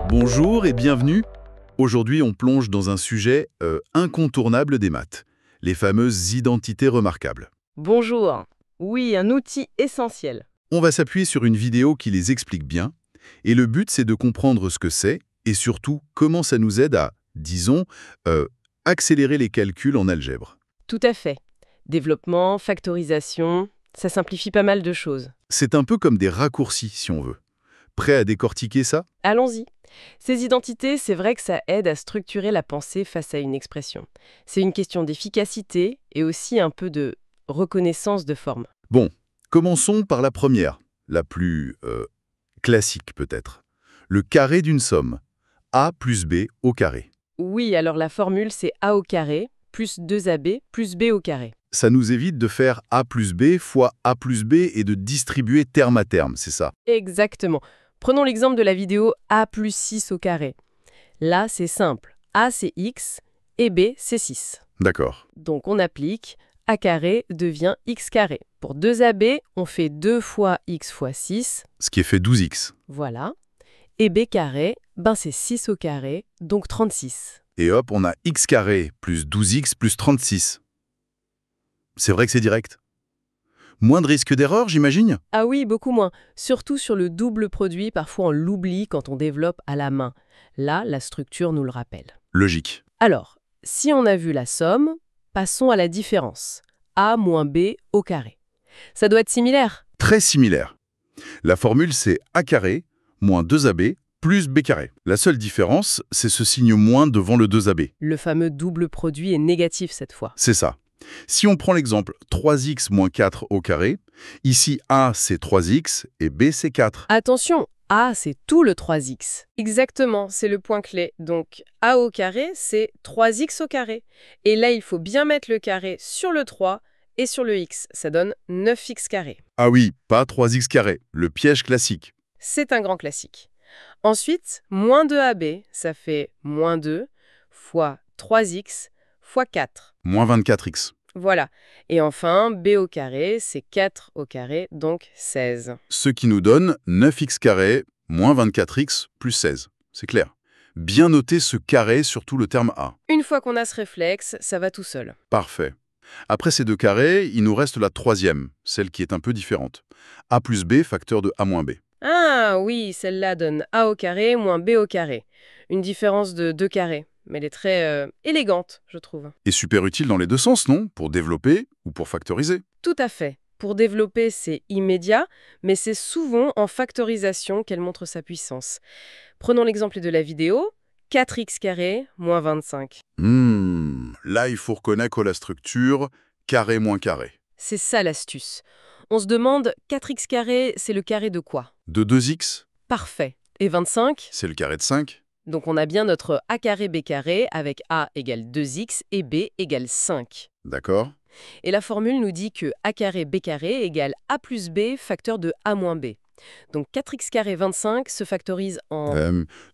Bonjour et bienvenue. Aujourd'hui, on plonge dans un sujet incontournable des maths, les fameuses identités remarquables. Bonjour. Oui, un outil essentiel. On va s'appuyer sur une vidéo qui les explique bien, et le but, c'est de comprendre ce que c'est, et surtout comment ça nous aide à, disons, accélérer les calculs en algèbre. Tout à fait. Développement, factorisation, ça simplifie pas mal de choses. C'est un peu comme des raccourcis, si on veut. Prêt à décortiquer ça? Allons-y. Ces identités, c'est vrai que ça aide à structurer la pensée face à une expression. C'est une question d'efficacité et aussi un peu de reconnaissance de forme. Bon, commençons par la première, la plus classique peut-être. Le carré d'une somme, a plus b au carré. Oui, alors la formule, c'est a au carré plus 2ab plus b au carré. Ça nous évite de faire a plus b fois a plus b et de distribuer terme à terme, c'est ça? Exactement. Prenons l'exemple de la vidéo a plus 6 au carré. Là, c'est simple. A, c'est x et b, c'est 6. D'accord. Donc on applique, a carré devient x carré. Pour 2ab, on fait 2 fois x fois 6, Ce qui est fait 12x. voilà. Et b carré, c'est 6 au carré, donc 36. Et hop, on a x carré plus 12x plus 36. C'est vrai que c'est direct. Moins de risque d'erreur, j'imagine? Ah oui, beaucoup moins. Surtout sur le double produit, parfois on l'oublie quand on développe à la main. Là, la structure nous le rappelle. Logique. Alors, si on a vu la somme, passons à la différence. A moins b au carré. Ça doit être similaire. Très similaire. La formule, c'est a carré moins 2ab plus b carré. La seule différence, c'est ce signe moins devant le 2ab. Le fameux double produit est négatif cette fois. C'est ça. Si on prend l'exemple 3x moins 4 au carré, ici a c'est 3x et b c'est 4. Attention, A, c'est tout le 3x. Exactement, c'est le point clé. Donc, A au carré, c'est 3x au carré. Et là, il faut bien mettre le carré sur le 3 et sur le x. Ça donne 9x carré. Ah oui, pas 3x carré, le piège classique. C'est un grand classique. Ensuite, moins 2ab, ça fait moins 2 fois 3x fois 4. Moins 24x. Voilà. Et enfin, b au carré, c'est 4 au carré, donc 16. Ce qui nous donne 9x carré moins 24x plus 16. C'est clair. Bien noter ce carré sur tout le terme a. Une fois qu'on a ce réflexe, ça va tout seul. Parfait. Après ces deux carrés, il nous reste la troisième, celle qui est un peu différente. A plus b facteur de a moins b. Ah oui, celle-là donne a au carré moins b au carré. Une différence de 2 carrés. Mais elle est très élégante, je trouve. Et super utile dans les deux sens, non? Pour développer ou pour factoriser. Tout à fait. Pour développer, c'est immédiat, mais c'est souvent en factorisation qu'elle montre sa puissance. Prenons l'exemple de la vidéo. 4x carré moins 25. Là, il faut reconnaître la structure carré moins carré. C'est ça l'astuce. On se demande, 4x carré, c'est le carré de quoi? De 2x, Parfait. Et 25? c'est le carré de 5. Donc on a bien notre a carré b carré avec a égale 2x et b égale 5. D'accord? Et la formule nous dit que a carré b carré égale a plus b facteur de a moins b. Donc 4x carré 25 se factorise en...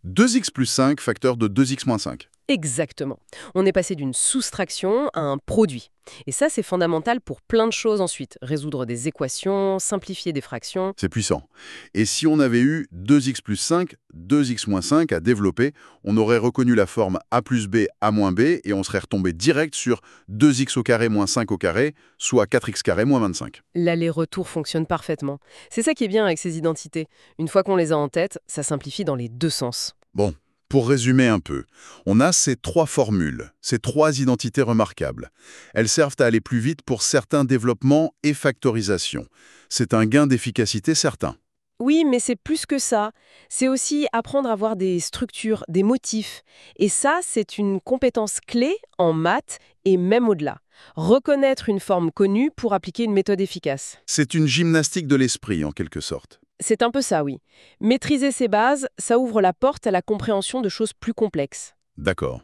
2x plus 5 facteur de 2x moins 5. Exactement. On est passé d'une soustraction à un produit. Et ça, c'est fondamental pour plein de choses ensuite. Résoudre des équations, simplifier des fractions. C'est puissant. Et si on avait eu 2x plus 5, 2x moins 5 à développer, on aurait reconnu la forme a plus b, a moins b, et on serait retombé direct sur 2x au carré moins 5 au carré, soit 4x carré moins 25. L'aller-retour fonctionne parfaitement. C'est ça qui est bien avec ces identités. Une fois qu'on les a en tête, ça simplifie dans les deux sens. Bon, pour résumer un peu, on a ces trois formules, ces trois identités remarquables. Elles servent à aller plus vite pour certains développements et factorisations. C'est un gain d'efficacité certain. Oui, mais c'est plus que ça. C'est aussi apprendre à voir des structures, des motifs. Et ça, c'est une compétence clé en maths et même au-delà. Reconnaître une forme connue pour appliquer une méthode efficace. C'est une gymnastique de l'esprit, en quelque sorte. C'est un peu ça, oui. Maîtriser ces bases, ça ouvre la porte à la compréhension de choses plus complexes. D'accord.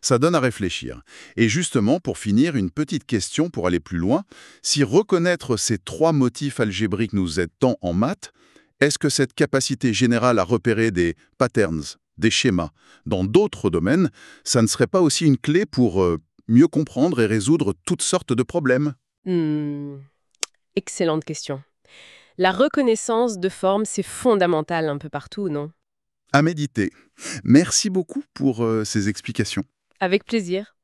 Ça donne à réfléchir. Et justement, pour finir, une petite question pour aller plus loin. Si reconnaître ces trois motifs algébriques nous aide tant en maths, est-ce que cette capacité générale à repérer des patterns, des schémas, dans d'autres domaines, ça ne serait pas aussi une clé pour mieux comprendre et résoudre toutes sortes de problèmes? Excellente question. La reconnaissance de formes, c'est fondamental un peu partout, non? À méditer. Merci beaucoup pour ces explications. Avec plaisir.